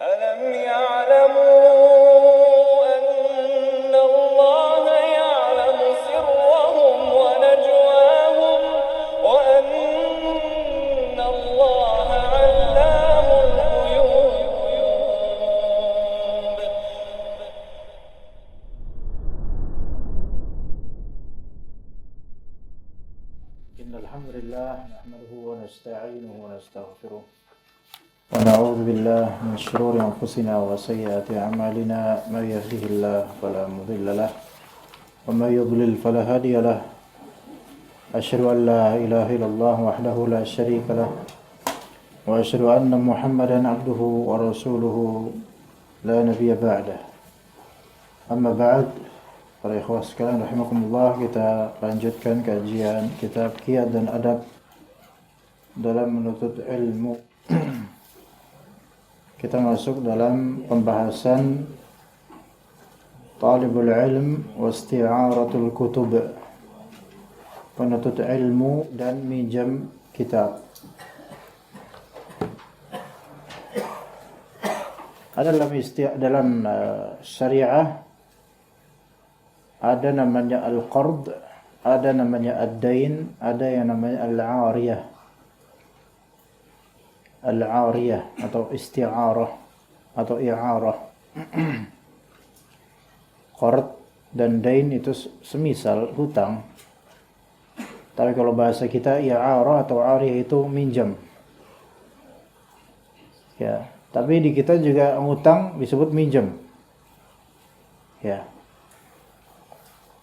ألم يعلموا أن الله يعلم سرهم ونجواهم وأن الله علام الغيوب. إن الحمد لله نحمده ونستعينه ونستغفره ونعوذ بالله من شرور أنفسنا وسيئات أعمالنا من يهده الله فلا مضل له ومن يضلل فلا هادي له أشهد أن لا إله إلا الله وحده لا شريك له وأشهد أن محمدا عبده ورسوله لا نبي بعده. أما بعد, para ikhwah sekalian rahimakumullah, kita lanjutkan kajian kitab Qiyad dan Adab dalam menuntut ilmu. Kita masuk dalam pembahasan talibul ilm wa isti'aratul kutub, penuntut ilmu dan minjam kitab. Ada dalam syariah ada namanya al-qard, ada namanya ad-dain, ada yang namanya al-'ariyah. Al-'ariyah atau isti'arah atau i'arah. Qard dan dain itu semisal hutang. Tapi kalau bahasa kita i'arah atau 'ariyah itu minjam. Ya, tapi di kita juga hutang disebut minjam. Ya.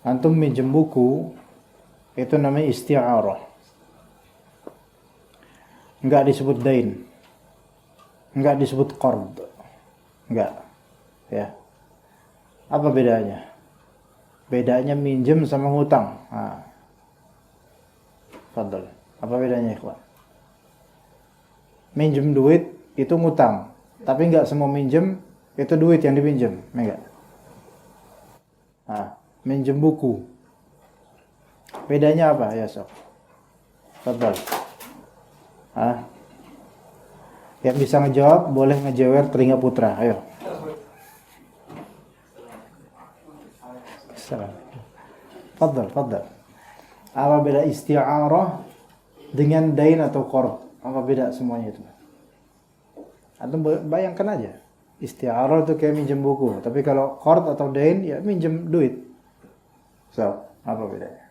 Antum minjem buku, itu namanya isti'arah. Enggak disebut dain. Enggak disebut qard. Enggak. Ya. Apa bedanya? Bedanya minjem sama hutang. Fadhal. Apa bedanya, ikhwan? Minjem duit itu ngutang, tapi enggak semua minjem itu duit yang dipinjam, enggak. Minjem buku. Bedanya apa ya, Sob? Fadhal. Yang bisa ngejawab boleh ngejewer telinga putra. Ayo. Fadhal. Apa beda isti'arah dengan dain atau qard? Apa beda semuanya itu? Antum bayangkan aja. Isti'arah itu kayak minjem buku, tapi kalau qard atau dain ya minjem duit. So, apa bedanya?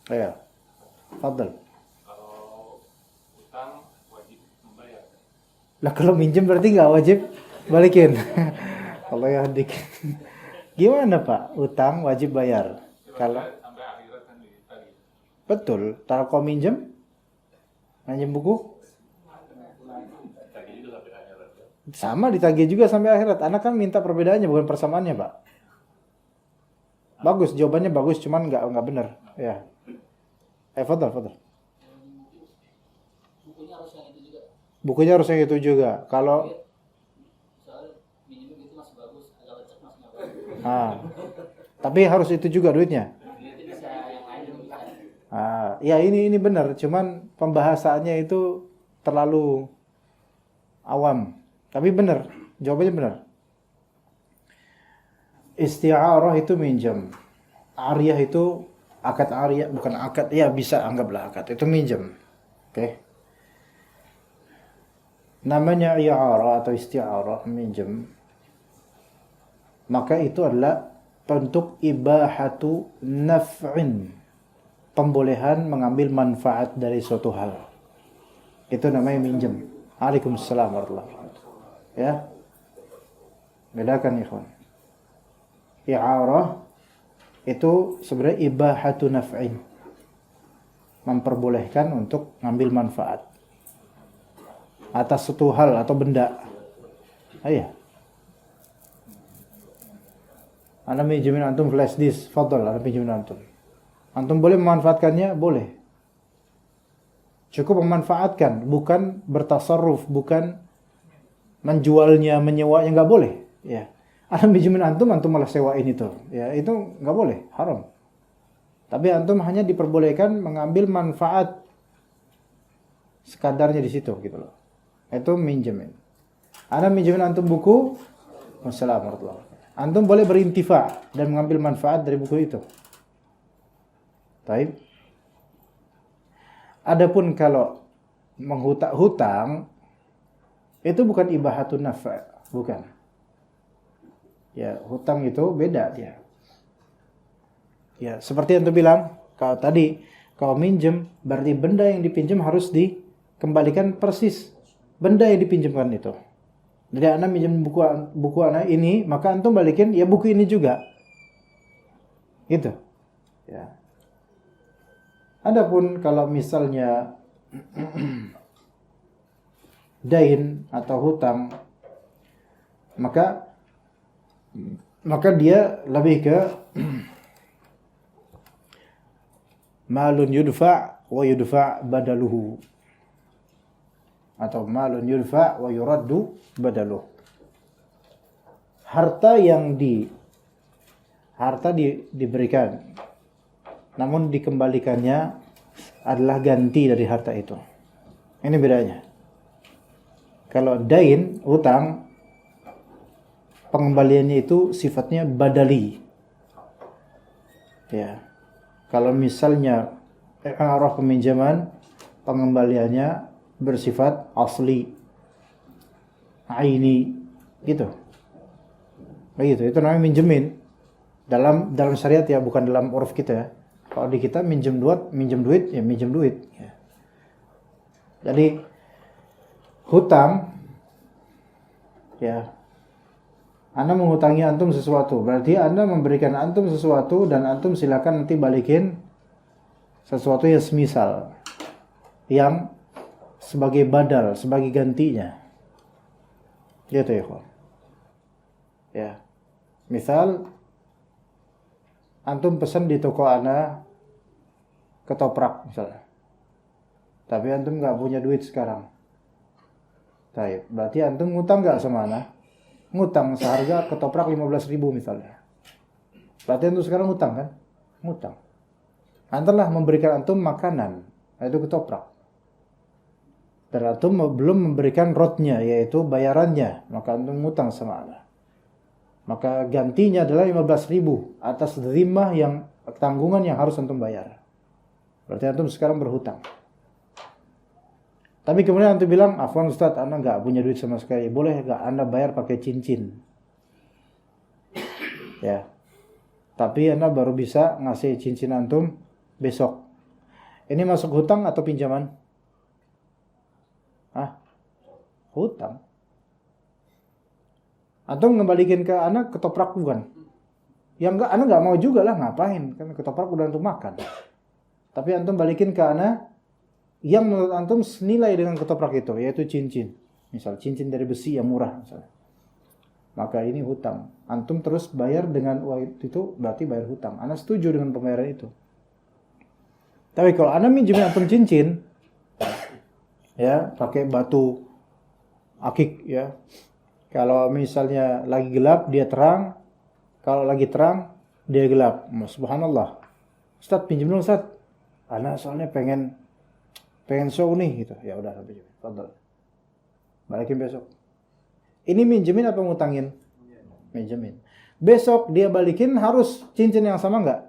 Ayo, fadhal. Kalau utang wajib membayar. Lah kalau minjem berarti nggak wajib balikin. Allah ya hadik. Gimana Pak? Utang wajib bayar. Kalau Sampai akhirat kan ditagih. betul, kalau kau minjem buku Ditagih juga sampai akhirat. sama ditagih juga sampai akhirat. Anak kan minta perbedaannya bukan persamaannya, Pak. Bagus, jawabannya bagus, cuman nggak benar. Ya. Fadhal. Bukunya harus yang itu juga. Bukunya harus yang itu juga. Kalau Soalnya minimum itu masih bagus, agak lecek masih nggak bagus. tapi harus itu juga duitnya. Itu bisa yang lain juga bisa. Ya ini benar, cuman pembahasannya itu terlalu awam. Tapi benar, jawabannya benar. Isti'arah itu minjam. Ariyah itu akad ariyah, bukan akad, ya bisa anggaplah akad. Itu minjam. Oke. Namanya i'arah atau isti'arah, minjam. Maka itu adalah bentuk ibahatu naf'in. Pembolehan mengambil manfaat dari suatu hal. Itu namanya minjam. Waalaikumsalam warahmatullahi wabarakatuh. Ya. Bedakan ikhwan. I'arah itu sebenarnya ibahatu naf'in. Memperbolehkan untuk ngambil manfaat atas suatu hal atau benda. Iya. Anda minjemin antum flash disk, fadhal, Anda pinjemin antum. Antum boleh memanfaatkannya? Boleh. Cukup memanfaatkan, bukan bertasarruf, bukan menjualnya, menyewanya, nggak boleh. Ya. Anda pinjemin antum malah sewain itu. Ya, itu nggak boleh, haram. Tapi antum hanya diperbolehkan mengambil manfaat sekadarnya di situ gitu loh. Itu minjemin. Ana minjemin antum buku, wassalamualaikum warahmatullahi wabarakatuh. Antum boleh berintifa dan mengambil manfaat dari buku itu. Baik. Adapun kalau menghutang itu bukan ibahatun nafa, bukan. Ya, hutang itu beda dia. Ya, seperti yang tu bilang, kalau minjem berarti benda yang dipinjam harus dikembalikan persis benda yang dipinjamkan itu. Jadi anak minjem buku anak ini, maka antum balikin ya buku ini juga. Gitu. Ya. Adapun kalau misalnya dain atau hutang, maka dia lebih ke malun yudfa wa yudfa badaluhu, atau malun yudfa wa yuraddu badaluhu. Harta diberikan, namun dikembalikannya adalah ganti dari harta itu. Ini bedanya. Kalau dain, hutang, pengembaliannya itu sifatnya badali. Ya. Kalau misalnya arah peminjaman, pengembaliannya bersifat asli, aini, gitu. Begitu. Itu namanya minjemin. Dalam syariat ya, bukan dalam uruf kita ya. Kalau di kita minjem duit, ya minjem duit. Ya. Jadi hutang, ya, Anda menghutangi antum sesuatu, berarti Anda memberikan antum sesuatu dan antum silakan nanti balikin sesuatu yang semisal, yang sebagai badal, sebagai gantinya. Gitu ya, kawan. Ya, misal antum pesan di toko Anda ketoprak misalnya, tapi antum nggak punya duit sekarang. Baik, berarti antum ngutang nggak sama Anda? Ngutang seharga ketoprak 15.000 misalnya. Berarti antum sekarang ngutang kan? Ngutang. Antarlah memberikan antum makanan, yaitu ketoprak. Dan antum belum memberikan rotnya, yaitu bayarannya, maka antum ngutang sama Anda. Maka gantinya adalah 15.000 atas zimmah yang tanggungan yang harus antum bayar. Berarti antum sekarang berhutang. Tapi kemudian antum bilang, "Afwan Ustaz, Anda enggak punya duit sama sekali. Boleh enggak Anda bayar pakai cincin?" Ya. Tapi Anda baru bisa ngasih cincin antum besok. Ini masuk hutang atau pinjaman? Hutang. Antum ngembalikin ke anak ketoprak bukan? Ya enggak, anak enggak mau juga lah, ngapain? Kan ketoprak udah antum makan. Tapi antum balikin ke anak yang menurut antum senilai dengan ketoprak itu, yaitu cincin. Misal cincin dari besi yang murah misalnya. Maka ini hutang. Antum terus bayar dengan uang itu, berarti bayar hutang. Anak setuju dengan pembayaran itu. Tapi kalau anak minjemin antum cincin, ya, pakai batu akik ya. Kalau misalnya lagi gelap, dia terang. Kalau lagi terang, dia gelap. Subhanallah. Ustaz, pinjam dong Ustaz. Anak soalnya pengen show nih gitu. Ya udah, pinjam. Fadhal. Balikin besok. Ini minjemin apa ngutangin? Minjemin. Besok dia balikin harus cincin yang sama enggak?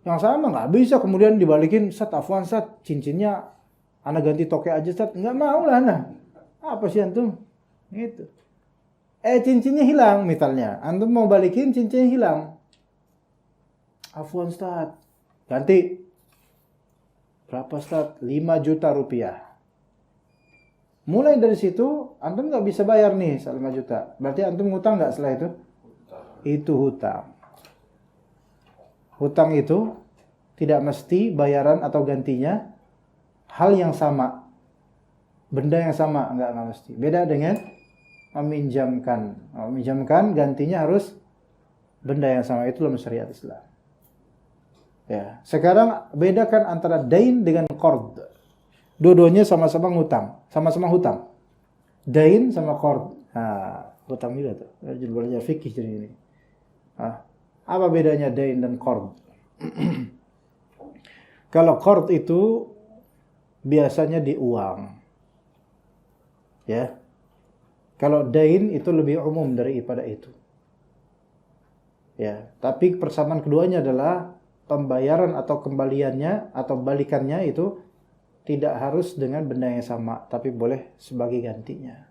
Yang sama enggak bisa kemudian dibalikin, Ustaz, afwan Ustaz, cincinnya ana ganti toke aja Ustaz. Enggak mau lah ana. Apa sih antum? Gitu. Cincinnya hilang misalnya. Antum mau balikin, cincinnya hilang. Afwan Ustaz. Ganti. Berapa Ustaz? 5 juta rupiah. Mulai dari situ, antum nggak bisa bayar nih 5 juta. Berarti antum ngutang nggak setelah itu? Itu hutang. Hutang itu tidak mesti bayaran atau gantinya hal yang sama. Benda yang sama, nggak mesti. Beda dengan meminjamkan gantinya harus benda yang sama. Itu dalam syariat Islam. Ya, sekarang bedakan antara dain dengan qard. Dua-duanya sama-sama ngutang, sama-sama hutang. Dain sama qard. Hutang juga tuh. Jadi belajar fikih jadi ini. Apa bedanya dain dan qard? Kalau qard itu biasanya di uang. Ya. Kalau dain itu lebih umum daripada itu. Ya, tapi persamaan keduanya adalah pembayaran atau kembaliannya atau balikannya itu tidak harus dengan benda yang sama, tapi boleh sebagai gantinya.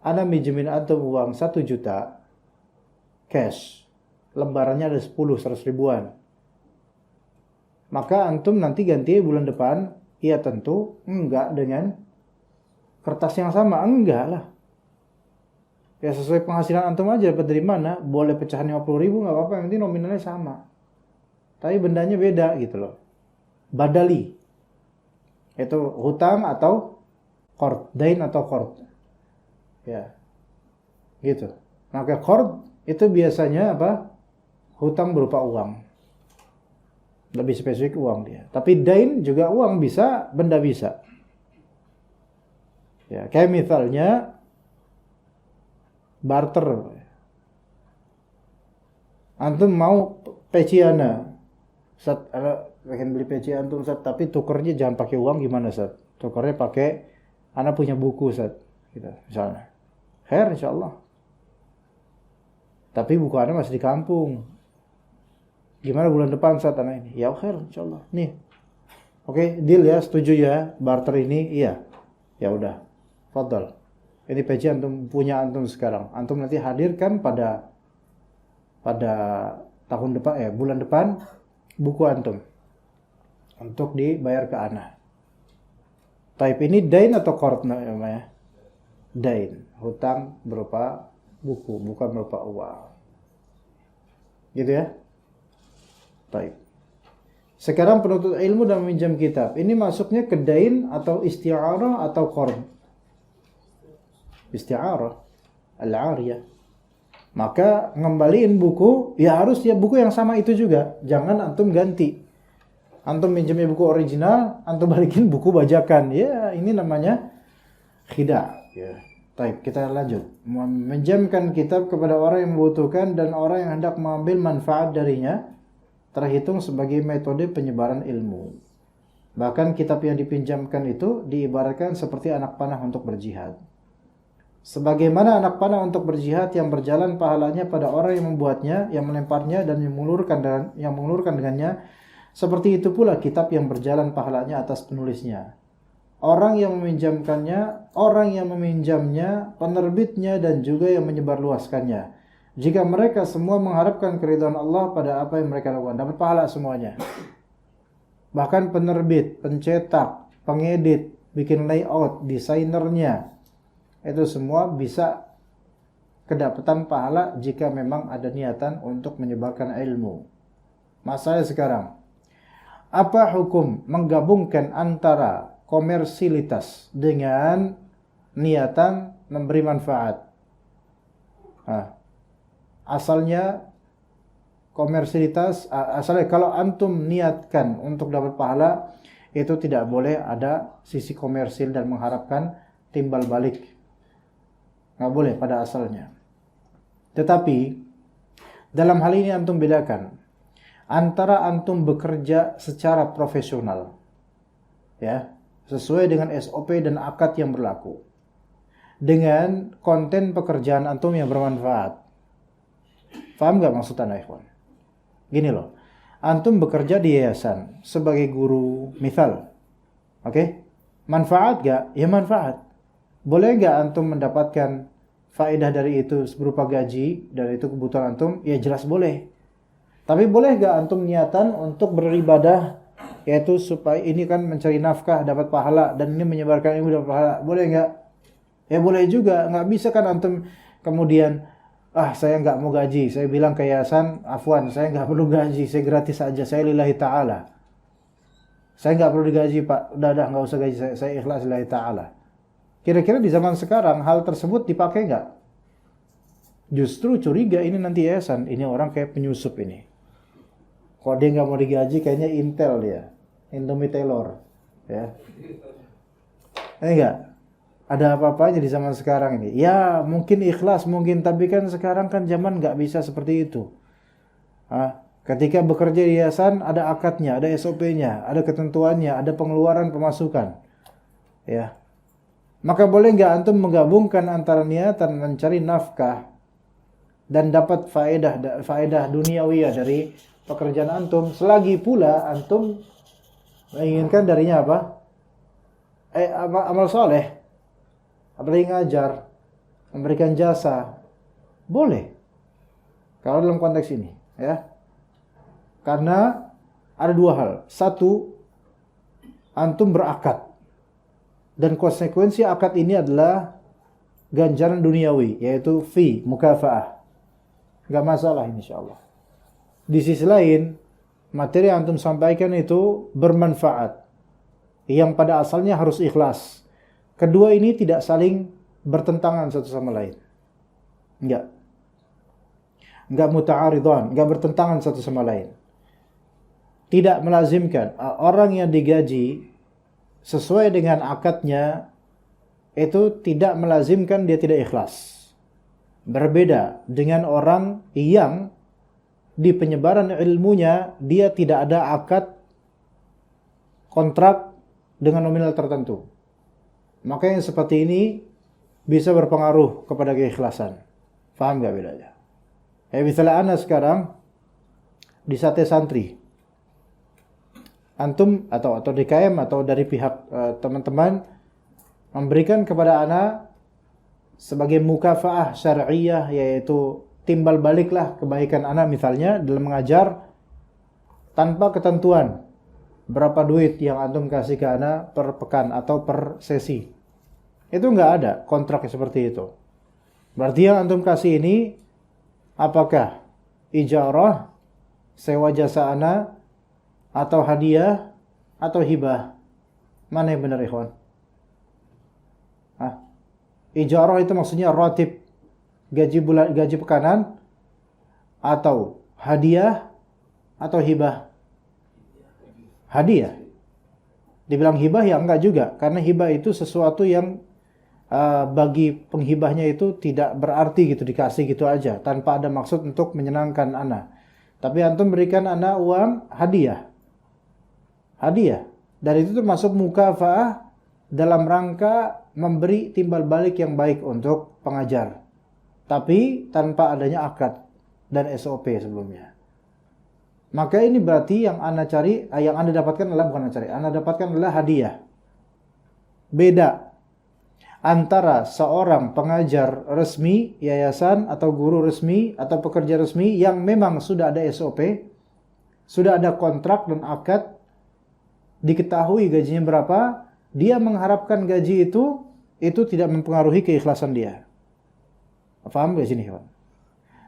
Ana minjemin antum uang 1 juta cash. Lembarannya ada 100 ribuan. Maka antum nanti ganti bulan depan, ya tentu enggak dengan kertas yang sama, enggak lah. Ya sesuai penghasilan antum aja, dapat dari mana? Boleh pecahan 50 ribu nggak apa-apa, yang penting nominalnya sama. Tapi bendanya beda gitu loh. Badali. Itu hutang atau qard, dain atau qard. Ya. Gitu. Maka qard itu biasanya apa? Hutang berupa uang. Lebih spesifik uang dia. Tapi dain juga uang bisa, benda bisa. Ya, kayak misalnya barter. Antum mau peciana. Ustaz, pengen beli peci antum Ustaz, tapi tukernya jangan pakai uang, gimana Ustaz? Tukernya pakai ana punya buku Ustaz, gitu misalnya. Khair insyaallah. Tapi buku ana masih di kampung. Gimana bulan depan Ustaz ana ini? Ya khair insyaallah. Nih. Oke, deal ya, setuju ya barter ini? Iya. Ya udah. Fadhal. Ini peci antum punya antum sekarang. Antum nanti hadirkan pada tahun depan bulan depan buku antum untuk dibayar ke ana. Type ini dain atau qard namanya? Dain, hutang berupa buku, bukan berupa uang. Gitu ya? Type. Sekarang penuntut ilmu dan meminjam kitab. Ini masuknya ke dain atau isti'arah atau qard? Isti'arah, al-'ariyah. Maka ngembaliin buku, ya harus ya buku yang sama itu juga. Jangan antum ganti. Antum minjemnya buku original, antum balikin buku bajakan. Ya, ini namanya khida'. Ya. Baik, kita lanjut. Meminjamkan kitab kepada orang yang membutuhkan dan orang yang hendak mengambil manfaat darinya, terhitung sebagai metode penyebaran ilmu. Bahkan kitab yang dipinjamkan itu diibaratkan seperti anak panah untuk berjihad. Sebagaimana anak panah untuk berjihad yang berjalan pahalanya pada orang yang membuatnya, yang melemparnya dan yang mengulurkan dengannya, seperti itu pula kitab yang berjalan pahalanya atas penulisnya. Orang yang meminjamkannya, orang yang meminjamnya, penerbitnya dan juga yang menyebarluaskannya. Jika mereka semua mengharapkan keridhaan Allah pada apa yang mereka lakukan, dapat pahala semuanya. Bahkan penerbit, pencetak, pengedit, bikin layout, desainernya, itu semua bisa kedapatan pahala jika memang ada niatan untuk menyebarkan ilmu. Masalah sekarang, apa hukum menggabungkan antara komersialitas dengan niatan memberi manfaat? Asalnya komersialitas, asalnya kalau antum niatkan untuk dapat pahala, itu tidak boleh ada sisi komersil dan mengharapkan timbal balik. Nggak boleh pada asalnya. Tetapi dalam hal ini antum bedakan antara antum bekerja secara profesional, ya, sesuai dengan SOP dan akad yang berlaku, dengan konten pekerjaan antum yang bermanfaat. Paham nggak maksud anda, ikhwan? Gini loh, antum bekerja di yayasan sebagai guru, misal, oke? Manfaat nggak? Ya manfaat. Boleh nggak antum mendapatkan faedah dari itu berupa gaji, dan itu kebutuhan antum? Ya jelas boleh. Tapi boleh nggak antum niatan untuk beribadah, yaitu supaya ini kan mencari nafkah, dapat pahala, dan ini menyebarkan ilmu dapat pahala? Boleh nggak? Ya boleh juga. Nggak bisa kan antum kemudian, saya nggak mau gaji, saya bilang ke yayasan, afwan, saya nggak perlu gaji, saya gratis aja, saya lillahi ta'ala. Saya nggak perlu digaji Pak, udah nggak usah gaji, saya ikhlas lillahi ta'ala. Kira-kira di zaman sekarang hal tersebut dipakai nggak? Justru curiga ini nanti yayasan, ini orang kayak penyusup ini. Kalau dia nggak mau digaji, kayaknya Intel dia, Indomie Taylor, ya. Ini enggak? Ada apa-apanya di zaman sekarang ini. Ya mungkin ikhlas, mungkin, tapi kan sekarang kan zaman nggak bisa seperti itu. Ketika bekerja di yayasan ada akadnya, ada SOP-nya, ada ketentuannya, ada pengeluaran pemasukan. Ya. Maka boleh nggak antum menggabungkan antara niatan mencari nafkah dan dapat faedah duniawiyah dari pekerjaan antum, selagi pula antum menginginkan darinya apa? Amal soleh, apalagi ngajar, memberikan jasa, boleh. Kalau dalam konteks ini, ya, karena ada dua hal. Satu, antum berakad, dan konsekuensi akad ini adalah ganjaran duniawi, yaitu fi mukafaah. Gak masalah insyaallah. Di sisi lain, materi yang antum sampaikan itu bermanfaat, yang pada asalnya harus ikhlas. Kedua ini tidak saling bertentangan satu sama lain. Enggak muta'aridhan, enggak bertentangan satu sama lain. Tidak melazimkan orang yang digaji sesuai dengan akadnya itu tidak melazimkan dia tidak ikhlas. Berbeda dengan orang yang di penyebaran ilmunya dia tidak ada akad kontrak dengan nominal tertentu. Maka yang seperti ini bisa berpengaruh kepada keikhlasan. Faham gak bedanya? Misalnya ana sekarang di sate santri, antum atau DKM atau dari pihak teman-teman memberikan kepada ana sebagai mukafaah syar'iyah, yaitu timbal baliklah kebaikan ana misalnya dalam mengajar, tanpa ketentuan berapa duit yang antum kasih ke ana per pekan atau per sesi. Itu enggak ada kontrak seperti itu. Berarti yang antum kasih ini apakah ijarah, sewa jasa ana, atau hadiah, atau hibah? Mana yang benar, ikhwan? Ijarah itu maksudnya ratib, gaji pekanan, atau hadiah, atau hibah? Hadiah. Dibilang hibah ya enggak juga, karena hibah itu sesuatu yang bagi penghibahnya itu tidak berarti gitu, dikasih gitu aja tanpa ada maksud untuk menyenangkan ana. Tapi antum berikan ana uang hadiah. Dan itu termasuk mukafaah dalam rangka memberi timbal balik yang baik untuk pengajar, tapi tanpa adanya akad dan SOP sebelumnya. Maka ini berarti yang anda cari, yang anda dapatkan adalah bukan anda cari, anda dapatkan adalah hadiah. Beda antara seorang pengajar resmi, yayasan atau guru resmi atau pekerja resmi yang memang sudah ada SOP, sudah ada kontrak dan akad, diketahui gajinya berapa, dia mengharapkan gaji itu tidak mempengaruhi keikhlasan dia. Paham gak sini, kawan?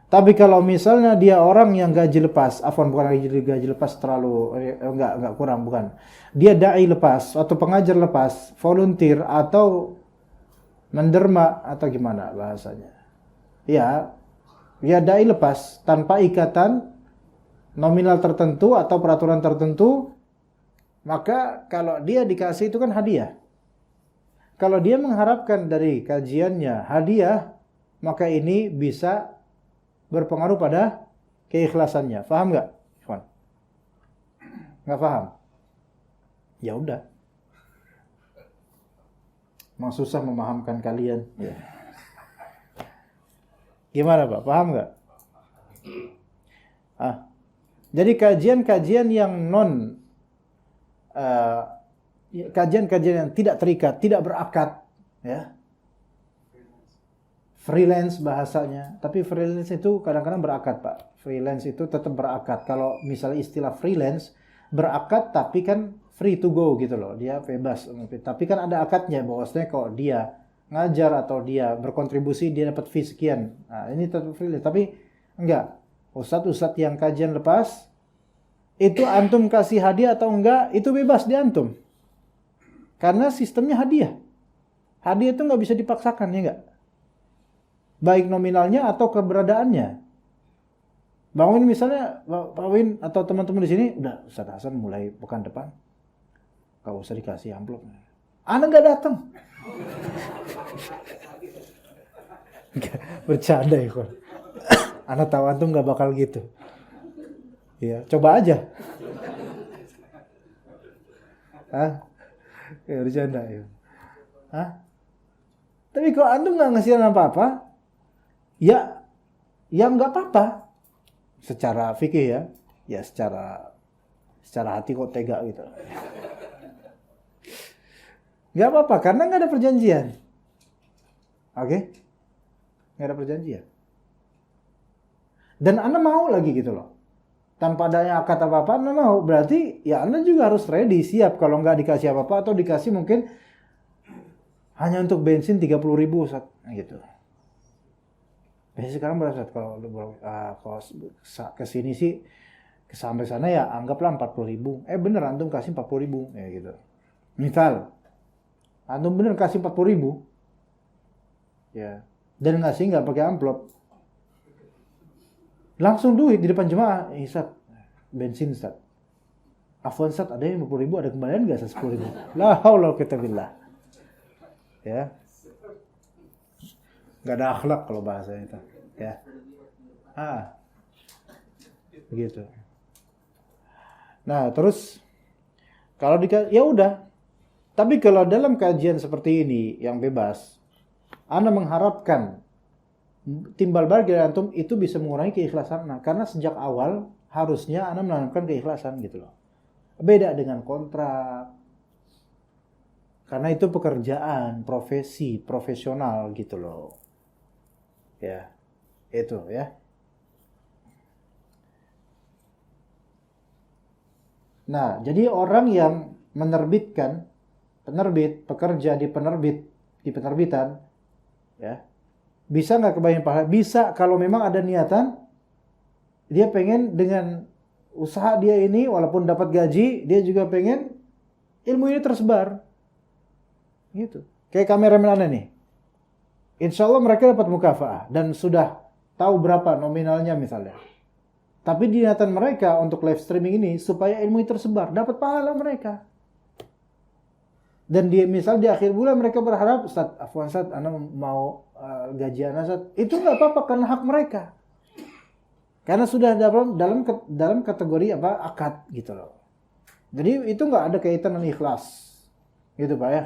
Tapi kalau misalnya dia orang yang gaji lepas, bukan gaji lepas terlalu, enggak kurang, bukan. Dia dai lepas atau pengajar lepas, volunteer atau menderma atau gimana bahasanya. Ya, dia dai lepas tanpa ikatan nominal tertentu atau peraturan tertentu, maka kalau dia dikasih itu kan hadiah. Kalau dia mengharapkan dari kajiannya hadiah, maka ini bisa berpengaruh pada keikhlasannya. Paham nggak, Ikhwan? Nggak paham? Ya udah. Memang susah memahamkan kalian. Ya. Gimana, Pak? Paham nggak? Jadi kajian-kajian yang kajian-kajian yang tidak terikat, tidak berakad, ya. Freelance bahasanya, tapi freelance itu kadang-kadang berakad, Pak. Freelance itu tetap berakad. Kalau misalnya istilah freelance, berakad tapi kan free to go gitu loh. Dia bebas. Tapi kan ada akadnya, bahwasanya kalau dia ngajar atau dia berkontribusi, dia dapat fee sekian. Nah, ini tetap freelance. Tapi enggak. Ustadz-ustadz yang kajian lepas, itu antum kasih hadiah atau enggak, itu bebas di antum. Karena sistemnya hadiah. Hadiah itu enggak bisa dipaksakan, ya enggak? Baik nominalnya atau keberadaannya. Bang Win misalnya, Pak Win atau teman-teman di sini, udah Ustaz Hasan mulai pekan depan, gak usah dikasih amplop. Ana gak datang. Bercanda ya, Ana tahu antum gak bakal gitu. Ya, coba aja. Hah? Ya bercanda ya. Hah? Tapi kalau antum nggak ngasih apa-apa, ya nggak apa-apa. Secara fikih ya secara hati kok tega gitu. Nggak apa-apa karena nggak ada perjanjian. Oke? Nggak ada perjanjian. Dan Anda mau lagi gitu loh. Tanpa adanya akad apa-apa, Anda mau. Berarti ya Anda juga harus ready, siap. Kalau nggak dikasih apa-apa atau dikasih mungkin hanya untuk bensin 30.000 gitu. Biasanya sekarang berapa Ustaz? Kalau kesini sih sampai sana ya anggaplah 40.000. Bener antum kasih 40.000 ya gitu. Misal antum bener kasih 40.000 ya, dan ngasih nggak pakai amplop, langsung duit di depan jemaah. Ustaz, bensin Ustaz. Afwan Ustaz, ada yang 50.000, ada kembalian nggak 10.000? La haula wala quwwata billah. Ya, nggak ada akhlak kalau bahasa itu. Ya, begitu. Nah, terus kalau ya udah. Tapi kalau dalam kajian seperti ini yang bebas, Anda mengharapkan timbal balik dari antum itu bisa mengurangi keikhlasan Anda, karena sejak awal harusnya Anda menanamkan keikhlasan gitu loh. Beda dengan kontrak. Karena itu pekerjaan, profesi, profesional gitu loh. Ya, itu ya. Nah, jadi orang yang menerbitkan, pekerja di penerbitan, ya, bisa nggak kebayang pahala? Bisa kalau memang ada niatan, dia pengen dengan usaha dia ini, walaupun dapat gaji, dia juga pengen ilmu ini tersebar. Gitu. Kayak kameramen Anda nih. Insya Allah mereka dapat mukafaah dan sudah tahu berapa nominalnya misalnya. Tapi niatan mereka untuk live streaming ini supaya ilmu ini tersebar, dapat pahala mereka. Dan misal di akhir bulan mereka berharap, Ustaz, afwan Ustaz, Anda mau gaji Anda Ustaz. Itu nggak apa-apa karena hak mereka. Karena sudah dalam kategori akad gitu loh. Jadi itu nggak ada kaitan dengan ikhlas. Gitu Pak ya.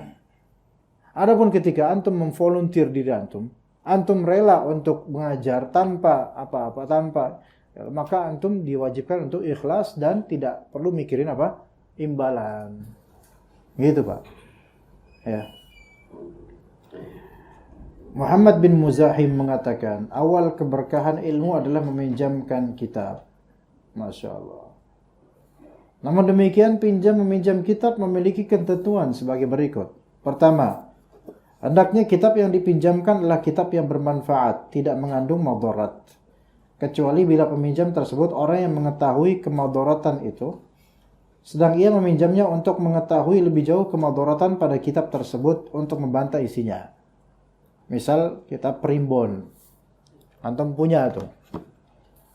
Adapun ketika antum memvolunteer diri antum rela untuk mengajar tanpa apa-apa, maka antum diwajibkan untuk ikhlas dan tidak perlu mikirin imbalan. Gitu Pak. Ya. Muhammad bin Muzahim mengatakan, awal keberkahan ilmu adalah meminjamkan kitab. Masya Allah. Namun demikian, meminjam kitab memiliki ketentuan sebagai berikut. Pertama, hendaknya kitab yang dipinjamkan adalah kitab yang bermanfaat, tidak mengandung madarat. Kecuali bila peminjam tersebut orang yang mengetahui kemadaratan itu, sedang ia meminjamnya untuk mengetahui lebih jauh kemadaratan pada kitab tersebut untuk membantah isinya. Misal kitab Primbon, antum punya tuh,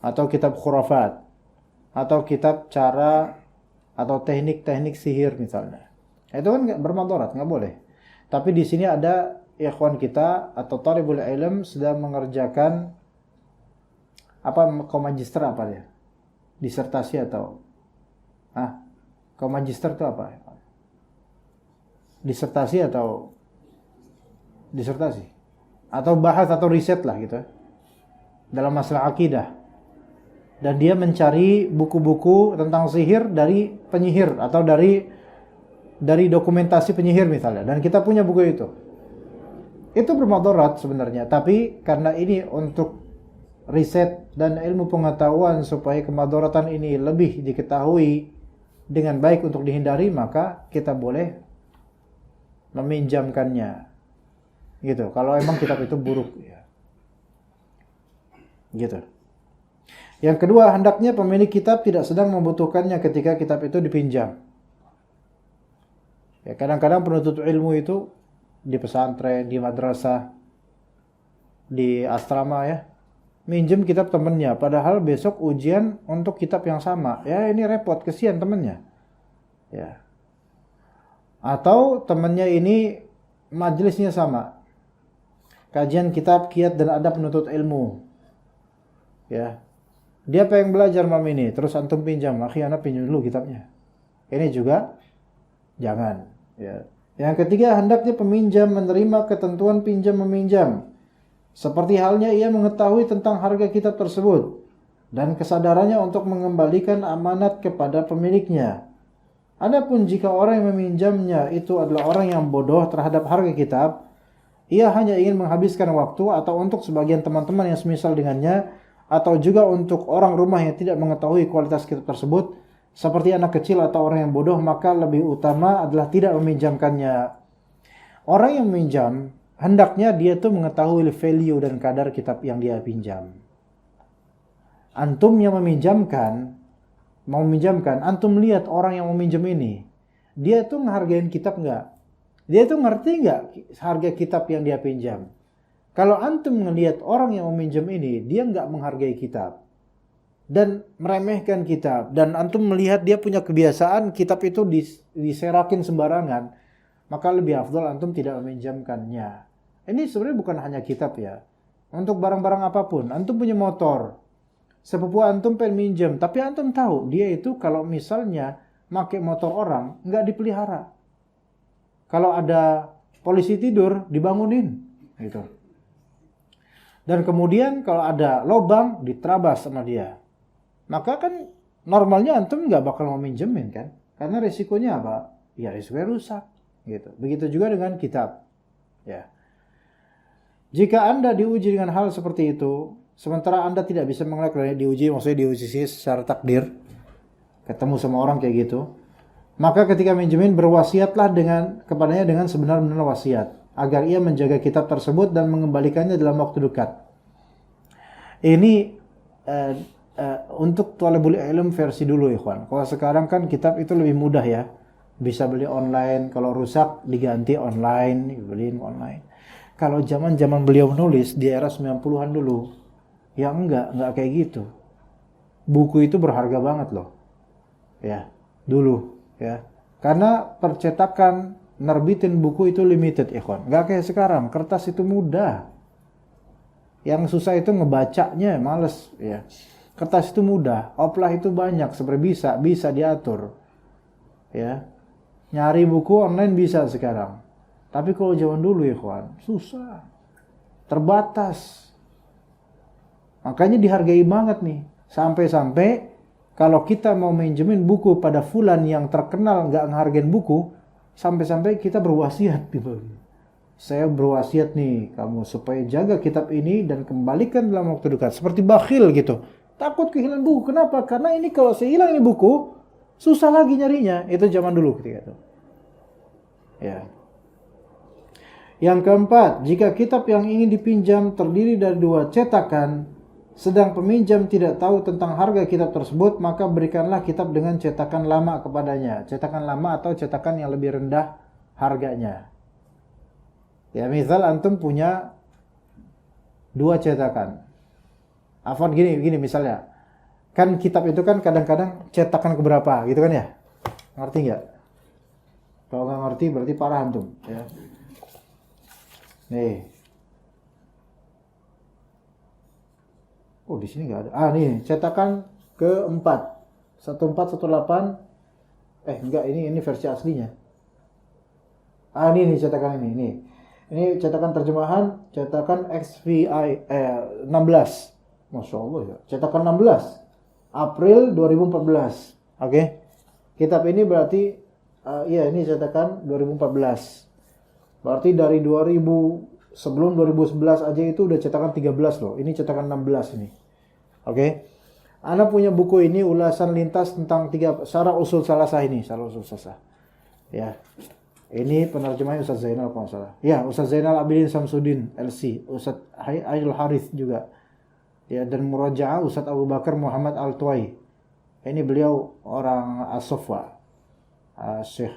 atau kitab khurafat, atau kitab cara atau teknik-teknik sihir misalnya. Itu kan bermadarat, nggak boleh. Tapi di sini ada ikhwan kita atau thalibul ilm sedang mengerjakan magister dia? Disertasi atau magister itu apa? Disertasi atau disertasi? Atau bahas atau riset lah gitu. Dalam masalah akidah. Dan dia mencari buku-buku tentang sihir dari penyihir atau dari dokumentasi penyihir misalnya, dan kita punya buku itu bermadarat sebenarnya, tapi karena ini untuk riset dan ilmu pengetahuan supaya kemadaratan ini lebih diketahui dengan baik untuk dihindari, maka kita boleh meminjamkannya gitu, kalau emang kitab itu buruk ya. Gitu. Yang kedua, hendaknya pemilik kitab tidak sedang membutuhkannya ketika kitab itu dipinjam. Ya, kadang-kadang penuntut ilmu itu di pesantren, di madrasah, di asrama ya, minjem kitab temennya, padahal besok ujian untuk kitab yang sama. Ya ini repot, kesian temennya. Ya. Atau temennya ini majelisnya sama, kajian kitab Qiyat dan Adab Penuntut Ilmu. Ya. Dia pengen belajar malam ini, terus antum pinjam, akhi anak pinjam dulu kitabnya. Ini juga jangan. Ya. Yang ketiga, hendaknya peminjam menerima ketentuan pinjam meminjam. Seperti halnya ia mengetahui tentang harga kitab tersebut dan kesadarannya untuk mengembalikan amanat kepada pemiliknya. Adapun jika orang yang meminjamnya itu adalah orang yang bodoh terhadap harga kitab, ia hanya ingin menghabiskan waktu atau untuk sebagian teman-teman yang semisal dengannya, atau juga untuk orang rumah yang tidak mengetahui kualitas kitab tersebut, seperti anak kecil atau orang yang bodoh, maka lebih utama adalah tidak meminjamkannya. Orang yang meminjam, hendaknya dia tuh mengetahui value dan kadar kitab yang dia pinjam. Antum yang mau meminjamkan, antum lihat orang yang meminjam ini, dia tuh ngehargain kitab nggak? Dia tuh ngerti nggak harga kitab yang dia pinjam? Kalau antum ngelihat orang yang meminjam ini, dia nggak menghargai kitab dan meremehkan kitab, dan antum melihat dia punya kebiasaan kitab itu diserakin sembarangan, maka lebih afdal antum tidak meminjamkannya. Ini sebenarnya bukan hanya kitab ya, untuk barang-barang apapun. Antum punya motor, sepupu antum pengen minjem, tapi antum tahu dia itu kalau misalnya pakai motor orang nggak dipelihara. Kalau ada polisi tidur dibangunin, gitu. Dan kemudian kalau ada lobang diterabas sama dia, maka kan normalnya antum nggak bakal mau minjemin kan, karena resikonya apa? Ya resikonya rusak, gitu. Begitu juga dengan kitab, ya. Jika Anda diuji dengan hal seperti itu, sementara Anda tidak bisa mengelak dari diuji, maksudnya diuji secara takdir, ketemu sama orang kayak gitu, maka ketika minjemin berwasiatlah kepadanya dengan sebenar-benar wasiat, agar ia menjaga kitab tersebut dan mengembalikannya dalam waktu dekat. Ini untuk thalibul ilm versi dulu ikhwan. Kalau sekarang kan kitab itu lebih mudah ya, bisa beli online, kalau rusak diganti online, beliin online. Kalau zaman beliau menulis di era 90-an dulu, ya enggak kayak gitu. Buku itu berharga banget loh. Ya, dulu ya. Karena percetakan nerbitin buku itu limited ikhwan. Enggak kayak sekarang, kertas itu mudah. Yang susah itu ngebacanya, males ya. Kertas itu mudah, oplah itu banyak, sebenarnya bisa diatur. Ya. Nyari buku online bisa sekarang. Tapi kalau zaman dulu ikhwan, susah. Terbatas. Makanya dihargai banget nih. Sampai-sampai kalau kita mau minjemin buku pada fulan yang terkenal nggak ngehargain buku, sampai-sampai kita berwasiat gitu. Saya berwasiat nih kamu supaya jaga kitab ini dan kembalikan dalam waktu dekat. Seperti bakhil gitu. Takut kehilangan buku. Kenapa? Karena ini kalau saya hilang ini buku, susah lagi nyarinya. Itu zaman dulu ketika itu. Ya. Yang keempat, jika kitab yang ingin dipinjam terdiri dari 2 cetakan, sedang peminjam tidak tahu tentang harga kitab tersebut, maka berikanlah kitab dengan cetakan lama kepadanya. Cetakan lama atau cetakan yang lebih rendah harganya. Ya, misal antum punya 2 cetakan. Afwan gini misalnya. Kan kitab itu kan kadang-kadang cetakan keberapa gitu kan ya? Ngerti nggak? Kalau nggak ngerti berarti parah antum. Ya. Nih. Oh, di sini nggak ada. Nih, cetakan ke-4. 1418. Enggak, ini versi aslinya. Ini cetakan ini. Ini cetakan terjemahan, cetakan XVI 16. Masya Allah ya. Cetakan 16. April 2014. Oke. Kitab ini berarti ini cetakan 2014. Berarti dari 2000 sebelum 2011 aja itu udah cetakan 13 loh. Ini cetakan 16 ini. Oke. Ana punya buku ini ulasan lintas tentang 3 syarah usul salasah ini, syarah usul salasah. Ya. Ini penerjemahnya Ustaz Zainal kalau salah. Ya, Ustaz Zainal Abidin Samsudin LC, Ustaz Aidul Harith juga. Ya, dan murajaah Ustaz Abu Bakar Muhammad Al-Tuai. Ini beliau orang As-Sofwa. Syekh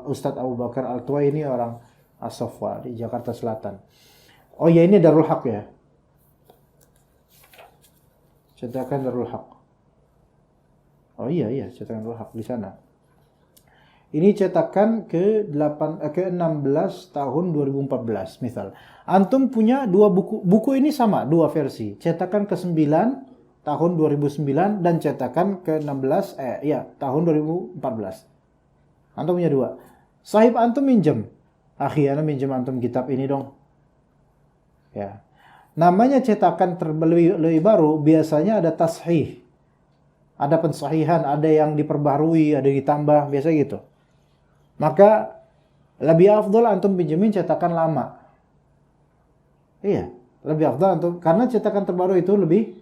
Ustaz Abu Bakar Al-Tuai ini orang As-Sofwa di Jakarta Selatan. Oh ya, ini Darul Haq ya. Cetakan Darul Haq. Oh iya, cetakan Darul Haq di sana. Ini cetakan ke-16 tahun 2014 misal. Antum punya 2 buku. Buku ini sama, 2 versi. Cetakan ke-9 tahun 2009 dan cetakan ke-16 tahun 2014. Antum punya 2. Sahib antum minjem. Akhi, ana minjem antum kitab ini dong. Ya. Namanya cetakan lebih baru biasanya ada tashih. Ada pensahihan, ada yang diperbaharui, ada yang ditambah, biasa gitu. Maka lebih afdol antum pinjemin cetakan lama. Iya, lebih afdol antum karena cetakan terbaru itu lebih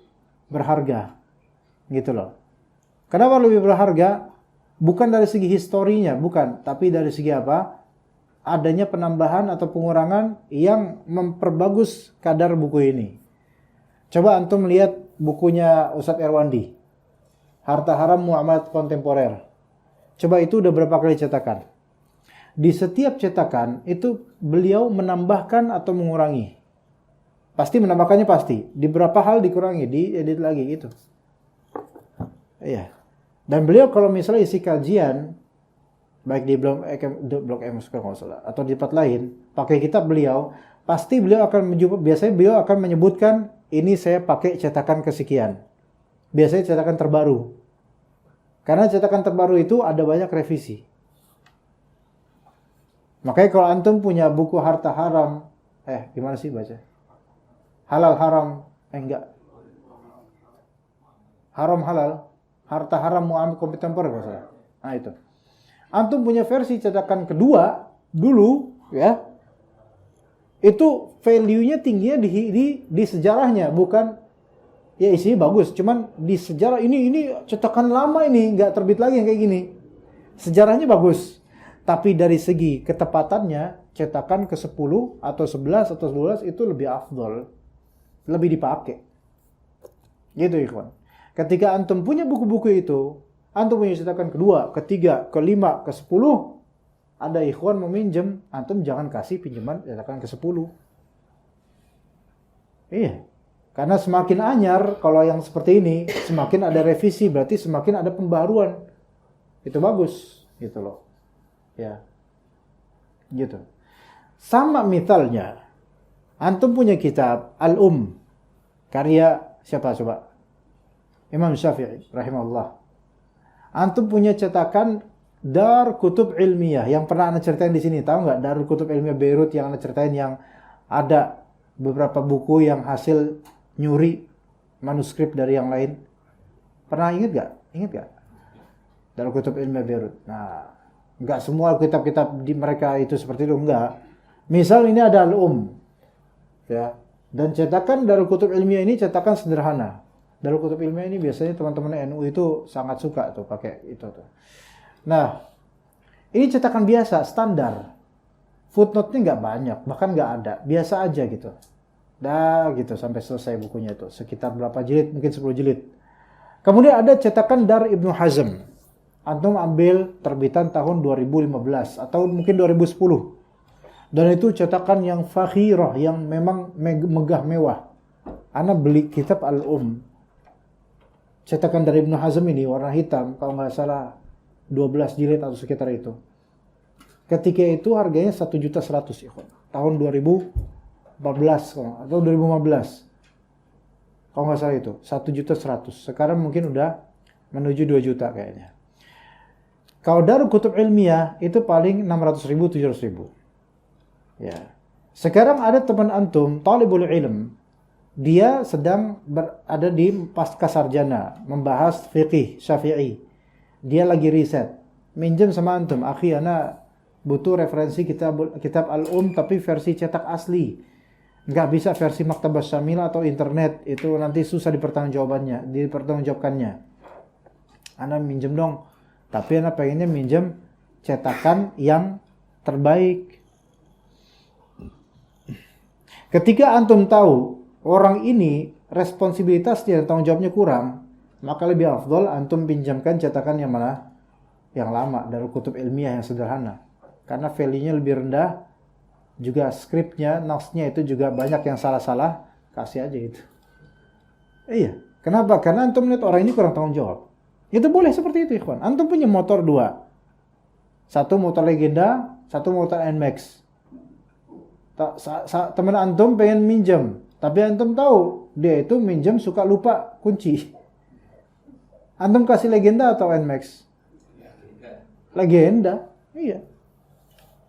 berharga. Gitu loh. Kenapa lebih berharga? Bukan dari segi historinya, bukan, tapi dari segi apa? Adanya penambahan atau pengurangan yang memperbagus kadar buku ini. Coba antum lihat bukunya Ustadz Erwandi, Harta Haram Muamalat Kontemporer. Coba itu udah berapa kali cetakan? Di setiap cetakan itu beliau menambahkan atau mengurangi. Pasti menambahkannya pasti. Di beberapa hal dikurangi, diedit lagi gitu. Iya. Dan beliau kalau misalnya isi kajian, baik di blog M kalau nggak salah, atau di tempat lain, pakai kitab beliau, pasti beliau akan biasanya beliau akan menyebutkan ini saya pakai cetakan kesekian. Biasanya cetakan terbaru. Karena cetakan terbaru itu ada banyak revisi. Makanya kalau antum punya buku Harta Haram, gimana sih baca? Halal Haram, enggak. Haram Halal, Harta Haram Muamalat Kontemporer kalau salah. Nah itu. Antum punya versi cetakan kedua dulu, ya. Itu value-nya tingginya di sejarahnya, bukan ya isinya bagus, cuman di sejarah ini cetakan lama ini nggak terbit lagi yang kayak gini. Sejarahnya bagus, tapi dari segi ketepatannya cetakan ke-10 atau 11 atau 12 itu lebih afdol, lebih dipakai. Gitu ikhwan. Ketika antum punya buku-buku itu, antum punya cetakan kedua, ketiga, kelima, ke-10, ada ikhwan meminjam, antum jangan kasih pinjaman cetakan ke-10. Iya. Karena semakin anyar, kalau yang seperti ini, semakin ada revisi, berarti semakin ada pembaruan. Itu bagus, gitu loh. Ya. Gitu. Sama misalnya, antum punya kitab karya siapa coba? Imam Syafi'i rahimahullah. Antum punya cetakan Dar Kutub Ilmiah yang pernah anda ceritain di sini, tahu nggak? Darul Kutub Ilmiah Beirut yang anda ceritain, yang ada beberapa buku yang hasil nyuri manuskrip dari yang lain. Pernah ingat gak? Ingat gak? Darul Kutub Ilmiah Beirut. Nah, enggak semua kitab-kitab di mereka itu seperti itu, enggak. Misal ini ada ya. Dan cetakan Darul Kutub Ilmiah ini cetakan sederhana. Darul Kutub Ilmiah ini biasanya teman-teman NU itu sangat suka tuh pakai itu tuh. Nah, ini cetakan biasa, standar. Footnote-nya nggak banyak, bahkan nggak ada, biasa aja gitu. Dah gitu sampai selesai bukunya itu, sekitar berapa jilid, mungkin 10 jilid. Kemudian ada cetakan Dar Ibnu Hazm. Antum ambil terbitan tahun 2015 atau mungkin 2010. Dan itu cetakan yang fakhirah, yang memang megah mewah. Ana beli kitab cetakan dari Ibnu Hazm ini warna hitam, kalau nggak salah 12 jilid atau sekitar itu. Ketika itu harganya 1.100.000 ya, tahun 2014 atau 2015. Kalau nggak salah itu 1.100.000. Sekarang mungkin udah menuju 2 juta kayaknya. Kalau Darul Kutub Ilmiah itu paling 600.000 700.000. Ya. Sekarang ada teman antum, talibul ilm, dia sedang berada di pasca sarjana, membahas fiqih Syafi'i. Dia lagi riset, minjem sama antum, akhi ana butuh referensi kitab tapi versi cetak asli. Nggak bisa versi Maktabah Syamil atau internet, itu nanti susah dipertanggungjawabkannya. Ana minjem dong, tapi ana pengennya minjem cetakan yang terbaik. Ketika antum tahu orang ini responsibilitasnya dan tanggung jawabnya kurang, maka lebih afdol antum pinjamkan cetakan yang mana? Yang lama, Darul Kutub Ilmiah yang sederhana. Karena value-nya lebih rendah, juga skripnya, nasnya itu juga banyak yang salah-salah, kasih aja itu. Iya, kenapa? Karena antum melihat orang ini kurang tanggung jawab. Itu boleh seperti itu, ikhwan. Antum punya motor 2. Satu motor Legenda, satu motor NMAX. Teman antum pengen minjem, Tapi antum tahu, dia itu minjem suka lupa kunci. Antum kasih legenda atau Nmax? Legenda. Iya.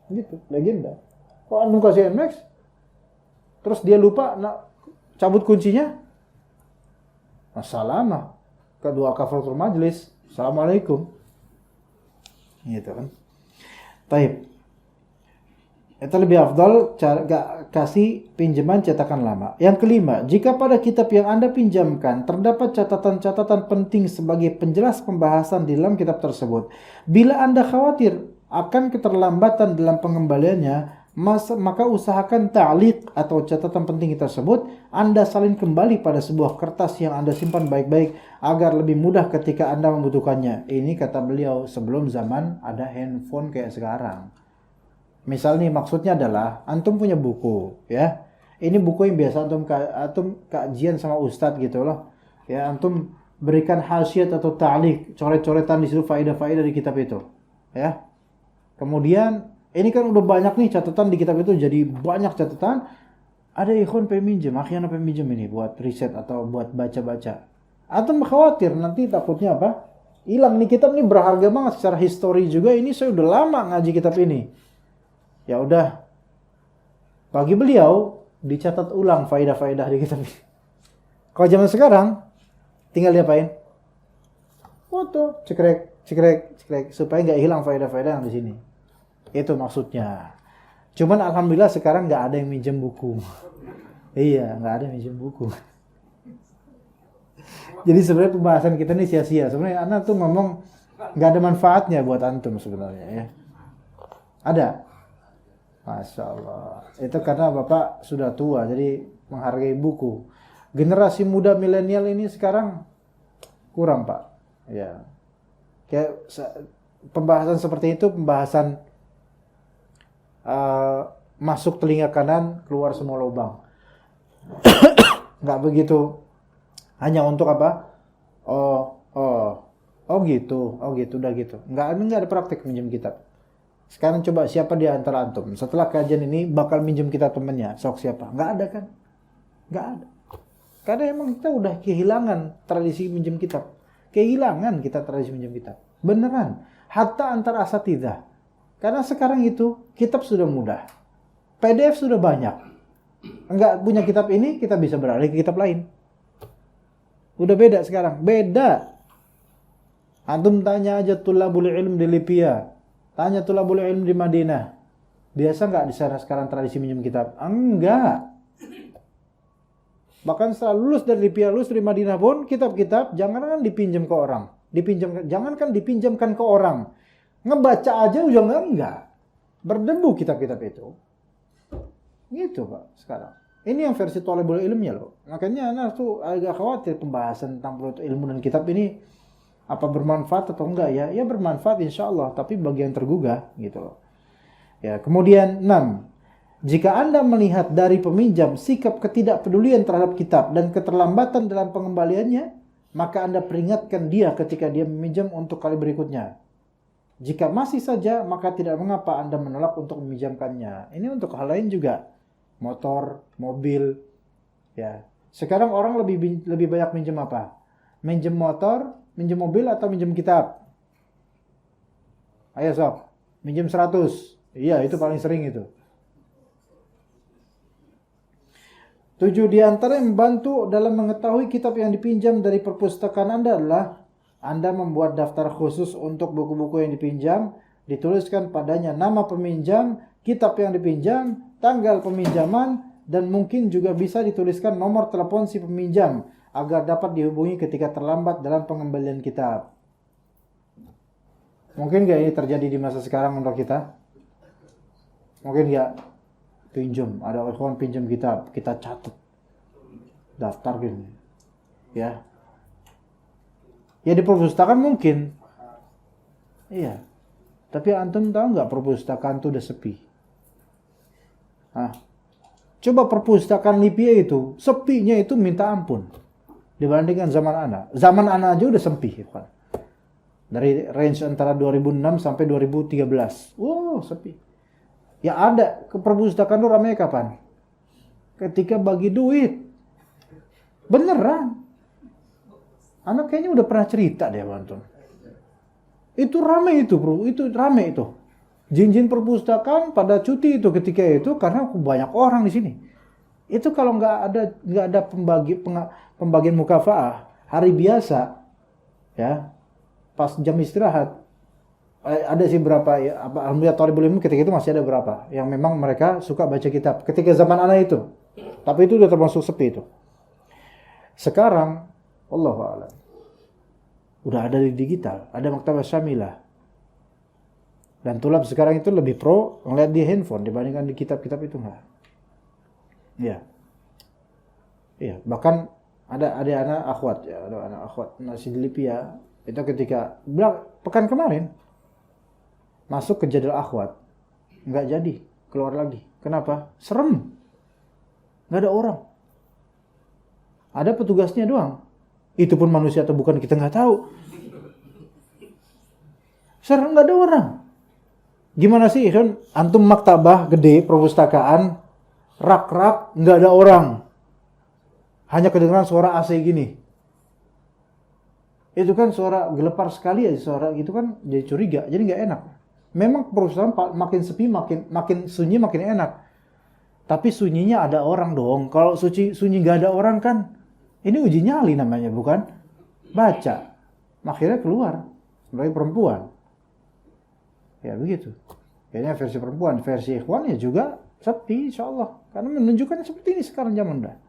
Gitu, legenda. Kok antum kasih Nmax? Terus dia lupa cabut kuncinya? Assalamualaikum. Kedua kafaratul majlis. Assalamualaikum. Gitu kan. Taib. Itu lebih afdal kasih pinjaman cetakan lama. Yang kelima, jika pada kitab yang Anda pinjamkan terdapat catatan-catatan penting sebagai penjelas pembahasan di dalam kitab tersebut, bila Anda khawatir akan keterlambatan dalam pengembaliannya, maka usahakan ta'liq atau catatan penting tersebut Anda salin kembali pada sebuah kertas yang Anda simpan baik-baik agar lebih mudah ketika Anda membutuhkannya. Ini kata beliau sebelum zaman ada handphone kayak sekarang. Misal nih maksudnya adalah antum punya buku, ya. Ini buku yang biasa antum kajian sama ustadz gitu loh. Ya, antum berikan hasiat atau ta'liq, coret-coretan di situ faedah-faedah di kitab itu, ya. Kemudian ini kan udah banyak nih catatan di kitab itu, jadi banyak catatan. Ada ikhwan pengen minjem, akhirnya pengen minjem ini buat riset atau buat baca-baca. Antum khawatir nanti takutnya apa? Hilang nih kitab nih, berharga banget secara histori juga. Ini saya udah lama ngaji kitab ini. Ya udah, bagi beliau dicatat ulang faedah-faedah di kitab ini. Kalau zaman sekarang tinggal diapain? Foto, cekrek supaya nggak hilang faedah-faedah yang di sini. Itu maksudnya. Cuman alhamdulillah sekarang nggak ada yang minjem buku. Iya, nggak ada yang minjem buku. Jadi sebenarnya pembahasan kita ini sia-sia. Sebenarnya anak tuh ngomong nggak ada manfaatnya buat antum sebenarnya, ya. Ada. Masya Allah. Itu karena Bapak sudah tua, jadi menghargai buku. Generasi muda milenial ini sekarang kurang, Pak. Ya. Kayak pembahasan seperti itu, pembahasan masuk telinga kanan, keluar semua lubang. Nggak begitu. Hanya untuk apa? Oh gitu, udah gitu. Nggak ada praktek minjem kitab. Sekarang coba siapa di antara antum setelah kajian ini bakal minjem kitab temennya? Sok siapa? Nggak ada kan? Nggak ada. Karena emang kita udah kehilangan tradisi minjem kitab. Kehilangan kita tradisi minjem kitab. Beneran. Hatta antar asatidzah. Karena sekarang itu kitab sudah mudah. PDF sudah banyak. Enggak punya kitab ini, kita bisa beralih ke kitab lain. Udah beda sekarang. Beda. Antum tanya aja tulabul ilm di Libya. Tanya tulabul ilm di Madinah. Biasa nggak di sana sekarang tradisi minjem kitab? Enggak. Bahkan setelah lulus dari Libya, lulus dari Madinah pun, kitab-kitab jangankan dipinjam ke orang. Jangankan dipinjamkan ke orang. Ngebaca aja juga enggak. Berdebu kitab-kitab itu. Gitu Pak sekarang. Ini yang versi thalibul ilmnya loh. Makanya anak tuh agak khawatir pembahasan tentang ilmu dan kitab ini apa bermanfaat atau enggak ya? Ya bermanfaat insya Allah, tapi bagi yang tergugah gitu loh. Ya, kemudian 6. Jika Anda melihat dari peminjam sikap ketidakpedulian terhadap kitab dan keterlambatan dalam pengembaliannya, maka Anda peringatkan dia ketika dia meminjam untuk kali berikutnya. Jika masih saja, maka tidak mengapa Anda menolak untuk meminjamkannya. Ini untuk hal lain juga. Motor, mobil, ya. Sekarang orang lebih banyak minjem apa? Minjem motor, minjem mobil atau minjem kitab? Ayo sok, minjem 100. Iya, itu paling sering itu. 7 di antara yang membantu dalam mengetahui kitab yang dipinjam dari perpustakaan Anda adalah Anda membuat daftar khusus untuk buku-buku yang dipinjam, dituliskan padanya nama peminjam, kitab yang dipinjam, tanggal peminjaman, dan mungkin juga bisa dituliskan nomor telepon si peminjam agar dapat dihubungi ketika terlambat dalam pengembalian kitab. Mungkin gak ini terjadi di masa sekarang menurut kita? Mungkin gak? Pinjam, ada orang pinjam kitab, kita catat daftar gini, ya. Ya di perpustakaan mungkin, iya. Tapi antum tahu nggak perpustakaan itu udah sepi? Coba perpustakaan Libya itu sepinya itu minta ampun dibandingkan zaman ana. Zaman ana aja udah sepi, kan? Dari range antara 2006 sampai 2013, wow sepi. Ya ada, ke perpustakaan itu ramai kapan? ketika bagi duit. Beneran. Anak kayaknya udah pernah cerita deh Antum. Itu rame itu bro, itu rame itu. Jin-jin perpustakaan pada cuti itu ketika itu karena banyak orang di sini. Itu kalau nggak ada pembagian mukafaah hari biasa, ya pas jam istirahat ada sih berapa ya, alhamdulillah thalibul ilmi ketika itu masih ada berapa yang memang mereka suka baca kitab ketika zaman anak itu. Tapi itu udah termasuk sepi itu. Sekarang Allahu a'lam. Udah ada di digital, ada maktabah syamilah. Dan tulab sekarang itu lebih pro ngeliat di handphone dibandingkan di kitab-kitab itu enggak. Iya. Iya, bahkan ada anak akhwat ya, ada anak akhwat masih di Libya. Itu ketika pekan kemarin masuk ke jadwal akhwat. Enggak jadi, keluar lagi. Kenapa? Serem. Enggak ada orang. Ada petugasnya doang. Itu pun manusia atau bukan kita enggak tahu. Serem, enggak ada orang. Gimana sih kan antum maktabah gede perpustakaan rak-rak nggak ada orang, hanya kedengaran suara AC gini, itu kan suara gelepar sekali ya, suara gitu kan jadi curiga, jadi nggak enak. Memang perpustakaan makin sepi makin sunyi makin enak, tapi sunyinya ada orang dong. Kalau sunyi nggak ada orang kan ini uji nyali namanya, bukan baca. Akhirnya keluar mereka perempuan. Ya begitu. Kayaknya versi perempuan, versi ikhwan ya juga sepi insyaallah. Karena menunjukkan seperti ini sekarang zaman dah.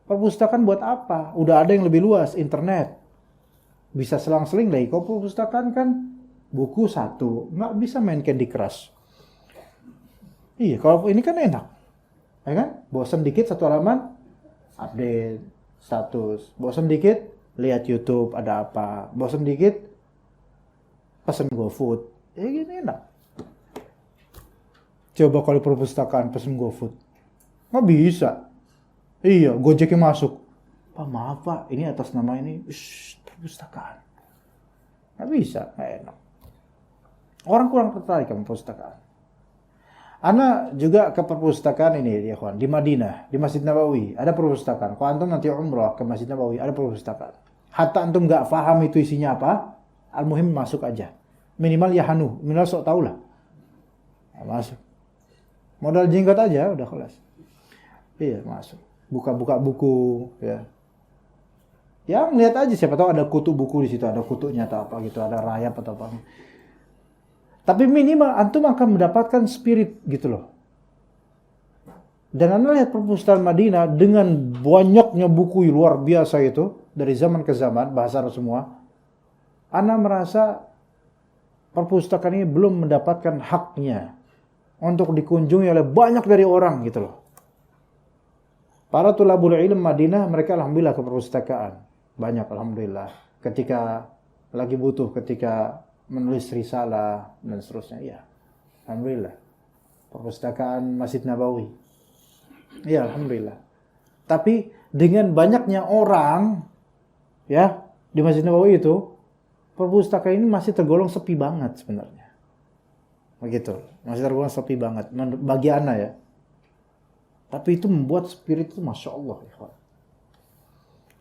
Perpustakaan buat apa? Udah ada yang lebih luas, internet. Bisa selang-seling lagi. Kalau perpustakaan kan buku satu, nggak bisa main Candy Crush. Iya, kalau ini kan enak. Ya kan? Bosan dikit satu halaman, update status. Bosan dikit, lihat YouTube ada apa. Bosan dikit, pesen GoFood. Ya gini enak. Coba kalau perpustakaan pesen GoFood. Nggak bisa. Iya, Gojeknya masuk. Pak maaf Pak, ini atas nama ini. Perpustakaan. Nggak bisa, nggak enak. Orang kurang tertarik sama perpustakaan. Ana juga ke perpustakaan ini ya kawan, di Madinah, di Masjid Nabawi. Ada perpustakaan. Kalau antum nanti umrah ke Masjid Nabawi, ada perpustakaan. Hatta antum nggak paham itu isinya apa, al-muhim masuk aja. Minimal ya hanu, minimal sok tau lah. Nah, masuk. Modal jenggot aja udah kelas. Iya, masuk. Buka-buka buku ya. Ya ngeliat aja, siapa tahu ada kutu buku di situ, ada kutunya atau apa gitu, ada rayap atau apa. Tapi minimal antum akan mendapatkan spirit gitu loh. Dan anda lihat perpustakaan Madinah dengan banyaknya buku luar biasa itu dari zaman ke zaman, bahasa Arab semua. Anda merasa perpustakaan ini belum mendapatkan haknya untuk dikunjungi oleh banyak dari orang gitu loh. Para tulabul ilm Madinah mereka alhamdulillah ke perpustakaan. Banyak alhamdulillah. Ketika lagi butuh, ketika menulis risalah dan seterusnya. Ya, alhamdulillah. Perpustakaan Masjid Nabawi. Ya, alhamdulillah. Tapi dengan banyaknya orang ya di Masjid Nabawi itu, perpustakaan ini masih tergolong sepi banget sebenarnya. Begitu. Masih tergolong sepi banget bagi ana ya. Tapi itu membuat spirit itu Masya Allah.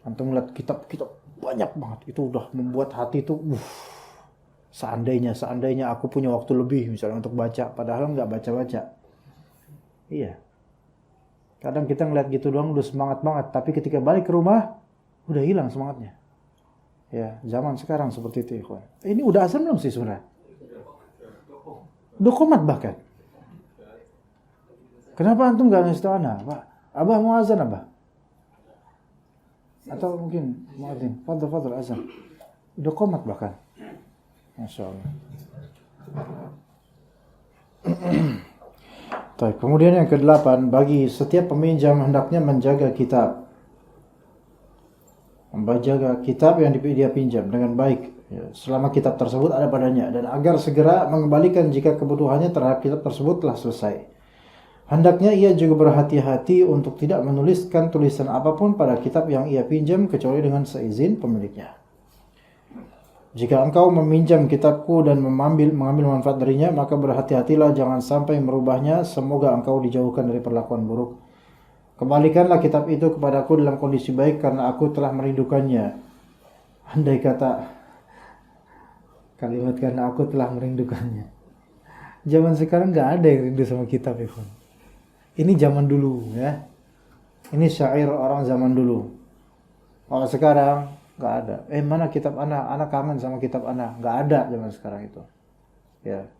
Antum melihat kitab-kitab banyak banget. Itu udah membuat hati itu seandainya aku punya waktu lebih misalnya untuk baca. Padahal nggak baca-baca. Iya. Kadang kita ngeliat gitu doang udah semangat banget. Tapi ketika balik ke rumah udah hilang semangatnya. Ya, zaman sekarang seperti itu, ikhwan. Ini udah azan belum sih sebenarnya? Udah qomat bahkan. Kenapa antum gak ngasih tau ana, Pak? Abah mau azan, Abah? Atau mungkin mau azan? Fadl azan. Udah qomat bahkan. Masya Allah. Kemudian yang ke-8, bagi setiap peminjam hendaknya menjaga kitab. Menjaga kitab yang dia pinjam dengan baik ya, selama kitab tersebut ada padanya, dan agar segera mengembalikan jika kebutuhannya terhadap kitab tersebut telah selesai. Hendaknya ia juga berhati-hati untuk tidak menuliskan tulisan apapun pada kitab yang ia pinjam kecuali dengan seizin pemiliknya. Jika engkau meminjam kitabku dan mengambil manfaat darinya, maka berhati-hatilah jangan sampai merubahnya. Semoga engkau dijauhkan dari perlakuan buruk. Kembalikanlah kitab itu kepadaku dalam kondisi baik karena aku telah merindukannya. Andai kata kalimat karena aku telah merindukannya. Zaman sekarang nggak ada yang rindu sama kitab, ikhwan. Ini zaman dulu ya. Ini syair orang zaman dulu. Kalau sekarang nggak ada. Mana kitab anak? Anak kangen sama kitab anak. Nggak ada zaman sekarang itu. Ya.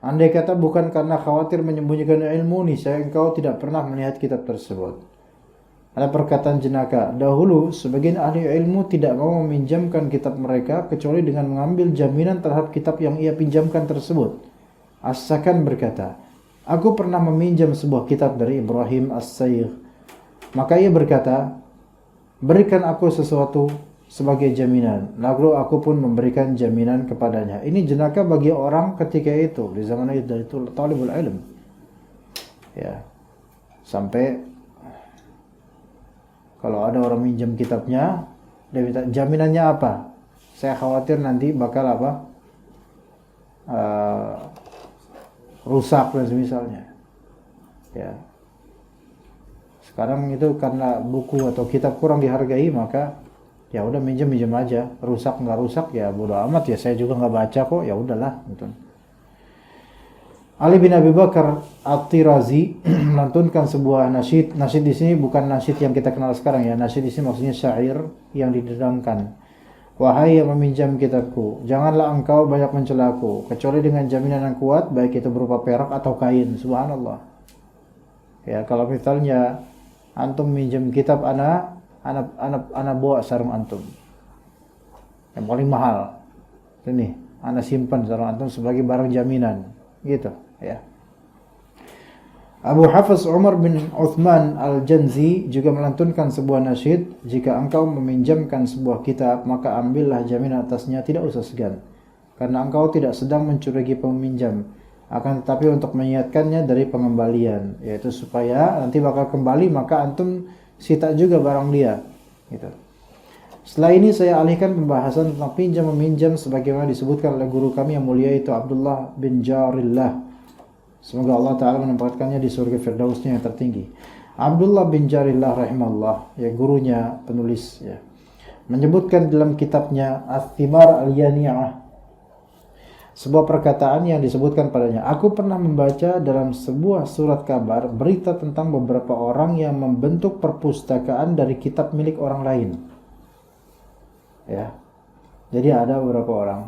Andai kata bukan karena khawatir menyembunyikan ilmu, niscaya engkau tidak pernah melihat kitab tersebut. Ada perkataan jenaka, dahulu sebagian ahli ilmu tidak mau meminjamkan kitab mereka kecuali dengan mengambil jaminan terhadap kitab yang ia pinjamkan tersebut. As-Sakan berkata, aku pernah meminjam sebuah kitab dari Ibrahim As-Sayyigh. Maka ia berkata, berikan aku sesuatu sebagai jaminan. Lalu aku pun memberikan jaminan kepadanya. Ini jenaka bagi orang ketika itu, di zaman itu talibul ilm. Ya. Sampai kalau ada orang minjam kitabnya, dia minta jaminannya apa? Saya khawatir nanti bakal apa? Rusak dan semisalnya. Ya. Sekarang itu karena buku atau kitab kurang dihargai, maka ya udah minjem aja, rusak nggak rusak ya bodo amat, ya saya juga nggak baca kok, ya udahlah gitu. Ali bin Abi Bakar At-Tirazi melantunkan sebuah nasyid. Nasyid di sini bukan nasyid yang kita kenal sekarang ya. Nasyid di sini maksudnya syair yang didedangkan. Wahai yang meminjam kitabku, janganlah engkau banyak mencelaku kecuali dengan jaminan yang kuat, baik itu berupa perak atau kain. Subhanallah. Ya, kalau misalnya antum minjem kitab anak bawa sarung antum yang paling mahal, ini anak simpan sarung antum sebagai barang jaminan, gitu ya. Abu Hafiz Umar bin Uthman Al-Janzi juga melantunkan sebuah nasyid, jika engkau meminjamkan sebuah kitab maka ambillah jaminan atasnya, tidak usah segan, karena engkau tidak sedang mencurigai peminjam, akan tetapi untuk mengingatkannya dari pengembalian, yaitu supaya nanti bakal kembali maka antum sita juga barang dia gitu. Setelah ini saya alihkan pembahasan tentang pinjam meminjam sebagaimana disebutkan oleh guru kami yang mulia itu Abdullah bin Jarillah. Semoga Allah Ta'ala menempatkannya di surga firdausnya yang tertinggi. Abdullah bin Jarillah rahimahullah, ya gurunya penulis ya, menyebutkan dalam kitabnya Ath-Thimar Al-Yani'ah sebuah perkataan yang disebutkan padanya, aku pernah membaca dalam sebuah surat kabar berita tentang beberapa orang yang membentuk perpustakaan dari kitab milik orang lain. Ya. Jadi ada beberapa orang,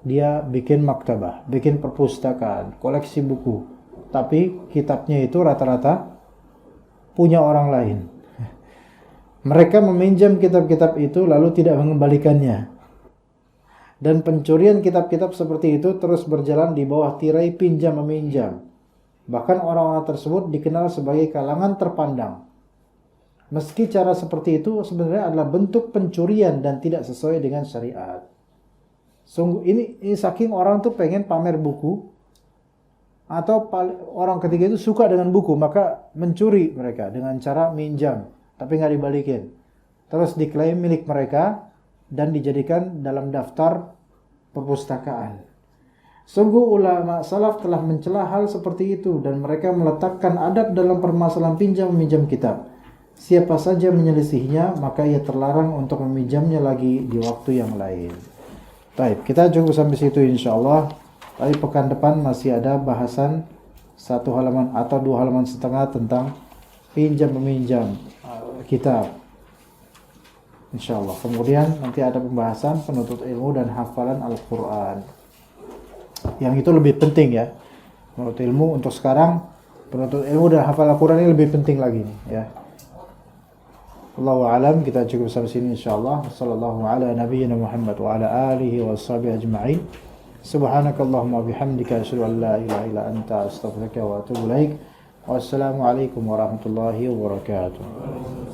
dia bikin maktabah, bikin perpustakaan, koleksi buku, tapi kitabnya itu rata-rata punya orang lain. Mereka meminjam kitab-kitab itu lalu tidak mengembalikannya. Dan pencurian kitab-kitab seperti itu terus berjalan di bawah tirai pinjam meminjam. Bahkan orang-orang tersebut dikenal sebagai kalangan terpandang. Meski cara seperti itu sebenarnya adalah bentuk pencurian dan tidak sesuai dengan syariat. Sungguh ini saking orang tuh pengen pamer buku, atau orang ketiga itu suka dengan buku, maka mencuri mereka dengan cara minjam tapi nggak dibalikin. Terus diklaim milik mereka dan dijadikan dalam daftar perpustakaan. Sungguh ulama salaf telah mencela hal seperti itu dan mereka meletakkan adab dalam permasalahan pinjam meminjam kitab. Siapa saja menyelisihinya maka ia terlarang untuk meminjamnya lagi di waktu yang lain. Baik, kita cukup sampai situ insyaallah. Tapi pekan depan masih ada bahasan 1 halaman atau 2 halaman setengah tentang pinjam meminjam kitab. InsyaAllah. Kemudian nanti ada pembahasan penuntut ilmu dan hafalan Al-Quran. Yang itu lebih penting ya. Penuntut ilmu untuk sekarang, penuntut ilmu dan hafalan Al-Quran ini lebih penting lagi nih, ya. Allahu a'lam, kita cukup sampai sini insyaallah. Sallallahu ala nabiyyina Muhammad wa ala alihi wa sahbihi ajma'in. Subhanakallahumma bihamdika asyhadu an la ilaha illa anta astaghfiruka wa atubu ilaik. Wassalamualaikum warahmatullahi wabarakatuh.